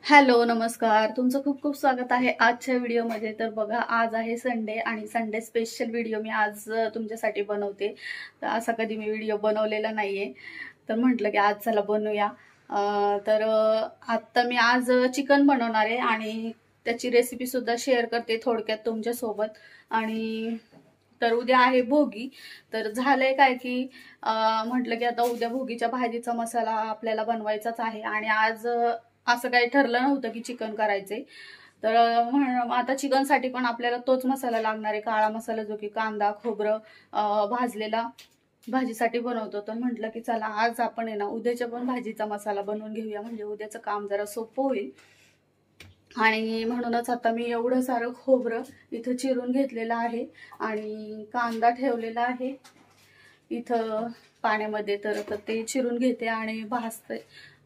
Hello नमस्कार, तुमचं खूप खूप स्वागत आहे आजच्या व्हिडिओमध्ये। तर बघा, आज आहे संडे आणि संडे स्पेशल व्हिडिओ मी आज तुमच्यासाठी बनवते। तर असा कधी मी व्हिडिओ बनवलेला नाहीये, तर म्हटलं की आज चला बनवूया। आता मी आज चिकन बनवणार आहे आणि त्याची रेसिपी सुद्धा शेअर करते थोडक्यात तुमच्यासोबत। आणि तर उद्या आहे भोगी। तर झालंय काय की म्हटलं की आता उद्या भोगीच्या भाजीचा मसाला आपल्याला बनवायचाच आहे आणि आज असं काही ठरलं नव्हतं की चिकन करायचे। तर आता चिकनसाठी पण आपल्याला तोच मसाला लागणार आहे, काळा मसाला, जो की कांदा खोबरं भाजलेला भाजीसाठी बनवतो। तर म्हटलं की चला आज आपण आहे ना उद्याच्या पण भाजीचा मसाला बनवून घेऊया, म्हणजे उद्याचं काम जरा सोपं होईल। आणि म्हणूनच आता मी एवढं सारं खोबरं इथं चिरून घेतलेलं आहे आणि कांदा ठेवलेला आहे इथं पाण्यामध्ये। तर ते चिरून घेते आणि भाजते,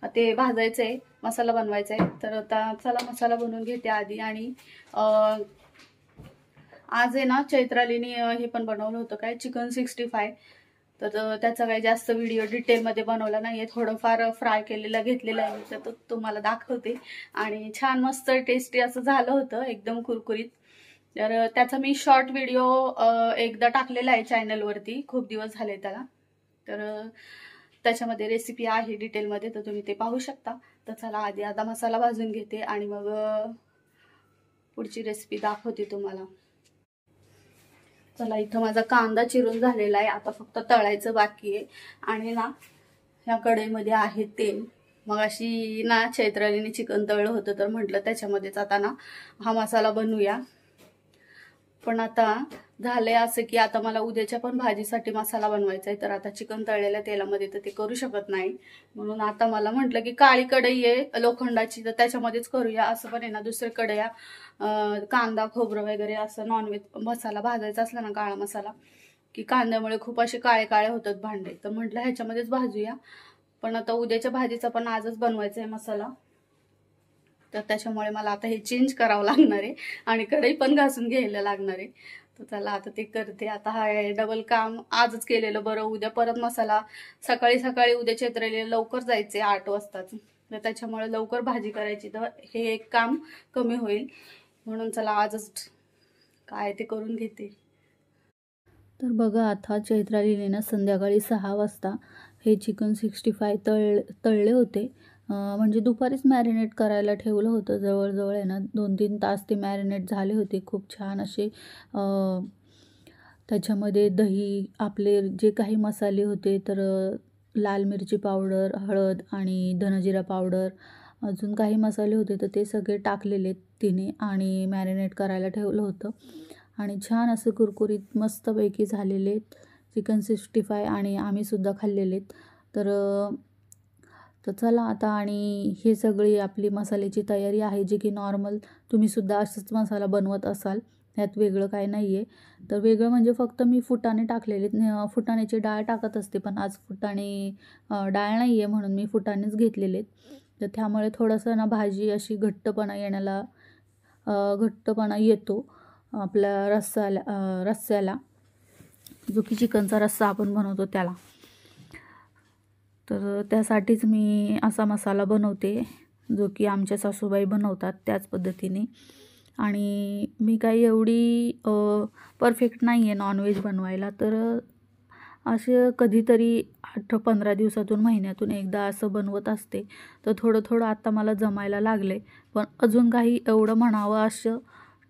ते भाजायचं आहे, मसाला बनवायचा आहे। तर आता चला मसाला बनवून घेते आधी। आणि आज आहे ना चैत्रालीने हे पण बनवलं होतं, काय, चिकन 65। तर त्याचा काही जास्त व्हिडिओ डिटेलमध्ये बनवला नाहीये, थोडंफार फ्राय केलेला घेतलेला आहे, तर तुम्हाला दाखवते। आणि छान मस्त टेस्टी असं झालं होतं, एकदम कुरकुरीत। तर त्याचा मी शॉर्ट व्हिडिओ एकदा टाकलेला आहे चॅनलवरती, खूप दिवस झाले त्याला। तर त्याच्यामध्ये रेसिपी आहे डिटेलमध्ये, तर तुम्ही ते पाहू शकता। तर चला आधी आता मसाला भाजून घेते आणि मग पुढची रेसिपी दाखवते तुम्हाला। चला, इथं माझा कांदा चिरून झालेला आहे, आता फक्त तळायचं बाकी आहे। आणि ना ह्या कढईमध्ये आहे तेल। मग अशी ना चैत्रालीने चिकन तळलं होतं, तर म्हटलं त्याच्यामध्येच आता ना हा मसाला बनवूया। पण आता झालंय असं की आता मला उद्याच्या पण भाजीसाठी मसाला बनवायचा आहे, तर आता चिकन तळलेल्या तेलामध्ये तर ते करू शकत नाही। म्हणून आता मला म्हटलं की काळी कढई आहे लोखंडाची, तर त्याच्यामध्येच करूया। असं पण आहे ना दुसऱ्या कढया कांदा खोबरं वगैरे असं नॉनव्हेज मसाला भाजायचा असला ना, काळा मसाला, की कांद्यामुळे खूप असे काळे काळे होतात भांडे। तर म्हटलं ह्याच्यामध्येच भाजूया। पण आता उद्याच्या भाजीचा पण आजच बनवायचा आहे मसाला, तर त्याच्यामुळे मला आता हे चेंज करावं लागणार आहे आणि कढई पण घासून घ्यायला लागणार आहे। तर चला आता ते करते। आता हा डबल काम आजच केलेलं बरं, उद्या परत मसाला सकाळी सकाळी उद्या चैत्रालीला लवकर जायचे 8 वाजताच, तर त्याच्यामुळे लवकर भाजी करायची, तर हे एक काम कमी होईल। म्हणून चला आजच काय ते करून घेते। तर बघा, आता चैत्रालीने ना संध्याकाळी 6 वाजता हे चिकन 65 तळले होते। म्हणजे दुपारीच मॅरिनेट करायला ठेवलं होतं, जवळजवळ आहे ना 2-3 तास ते मॅरिनेट झाले होते, खूप छान असे। त्याच्यामध्ये दही, आपले जे काही मसाले होते, तर लाल मिरची पावडर, हळद आणि धनजिरा पावडर, अजून काही मसाले होते, तर ते सगळे टाकलेले तिने आणि मॅरिनेट करायला ठेवलं होतं। आणि छान असं कुरकुरीत मस्तपैकी झालेले चिकन 65 आणि आम्हीसुद्धा खाल्लेलेत। तर चला आता, आणि हे सगळी आपली मसाल्याची तयारी आहे, जी की नॉर्मल तुम्हीसुद्धा असंच मसाला बनवत असाल, ह्यात वेगळं काय नाही आहे। तर वेगळं म्हणजे फक्त मी फुटाणे टाकलेले, फुटाण्याची डाळ टाकत असते, पण आज फुटाणे डाळ नाही आहे म्हणून मी फुटाणेच घेतलेले। तर त्यामुळे थोडंसं ना भाजी अशी घट्टपणा येतो आपल्या रस्स्याला, जो की चिकनचा रस्सा आपण बनवतो त्याला। तर त्यासाठीच मी असा मसाला बनवते, जो की आमच्या सासूबाई बनवतात त्याच पद्धतीने। आणि मी काही एवढी परफेक्ट नाही आहे नॉनव्हेज बनवायला, तर असे कधीतरी 8-15 दिवसातून, महिन्यातून एकदा असं बनवत असते। तर थोडं थोडं आता मला जमायला लागले, पण अजून काही एवढं म्हणावं असं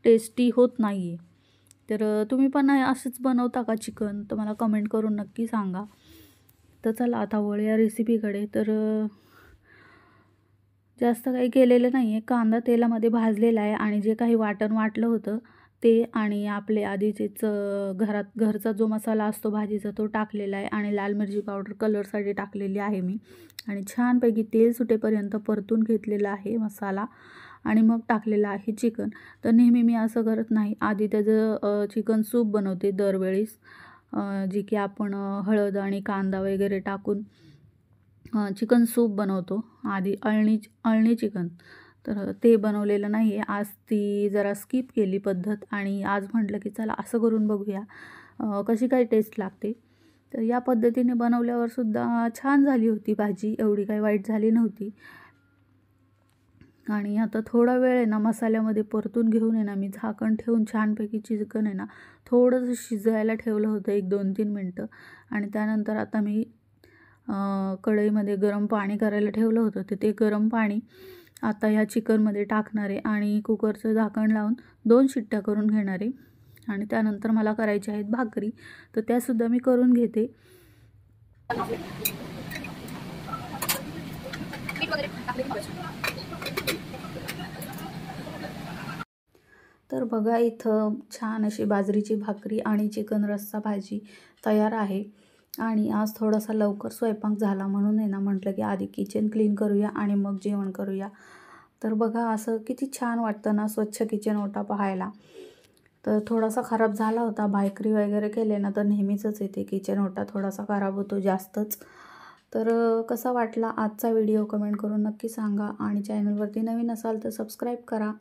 टेस्टी होत नाही आहे। तर तुम्ही पण असंच बनवता का चिकन? तर मला कमेंट करून नक्की सांगा। तर चला आता वळूया रेसिपीकडे। तर जास्त काही केलेलं नाही आहे, कांदा तेलामध्ये भाजलेला आहे आणि जे काही वाटण वाटलं होतं ते, आणि आपले आधीचेच घरचा जो मसाला असतो भाजीचा तो टाकलेला आहे, आणि लाल मिरची पावडर कलरसाठी टाकलेली आहे मी। आणि छानपैकी तेल सुटेपर्यंत परतून घेतलेला आहे मसाला, आणि मग टाकलेलं आहे चिकन। तर नेहमी मी असं करत नाही, आधी त्याचं चिकन सूप बनवते दरवेळीस, जी की आपण हळद आणि कांदा वगैरे टाकून चिकन सूप बनवतो आधी, अळणी चिकन। तर ते बनवलेलं नाही आहे, आज ती जरा स्किप केली पद्धत, आणि आज म्हटलं की चला असं करून बघूया कशी काय टेस्ट लागते। तर या पद्धतीने बनवल्यावर सुद्धा छान झाली होती भाजी, एवढी काही वाईट झाली नव्हती। आणि आता थोडा वेळ आहे ना मसाल्यामध्ये परतून घेऊन आहे ना मी झाकण ठेवून छानपैकी चिकन आहे ना थोडंसं शिजायला ठेवलं होतं 1-2-3 मिनटं. आणि त्यानंतर आता मी कढईमध्ये गरम पाणी करायला ठेवलं होतं ते गरम पाणी आता ह्या चिकनमध्ये टाकणार आहे आणि कुकरचं झाकण लावून 2 शिट्ट्या करून घेणार आहे. आणि त्यानंतर मला करायच्या आहेत भाकरी, तर त्यासुद्धा मी करून घेते. तर बघा इथं छान अशी बाजरीची भाकरी आणि चिकन रस्सा भाजी तयार आहे. आणि आज थोडासा लवकर स्वयंपाक झाला म्हणून आहे ना म्हटलं की आधी किचन क्लीन करूया आणि मग जेवण करूया. तर बघा असं किती छान वाटतं ना स्वच्छ किचन ओटा पाहायला. तर थोडासा खराब झाला होता, भाकरी वगैरे केले ना तर नेहमीचंच येते किचन ओटा थोडासा खराब होतो जास्तच. तर कसा वाटला आजचा व्हिडिओ कमेंट करून नक्की सांगा आणि चॅनलवरती नवीन असाल तर सबस्क्राईब करा.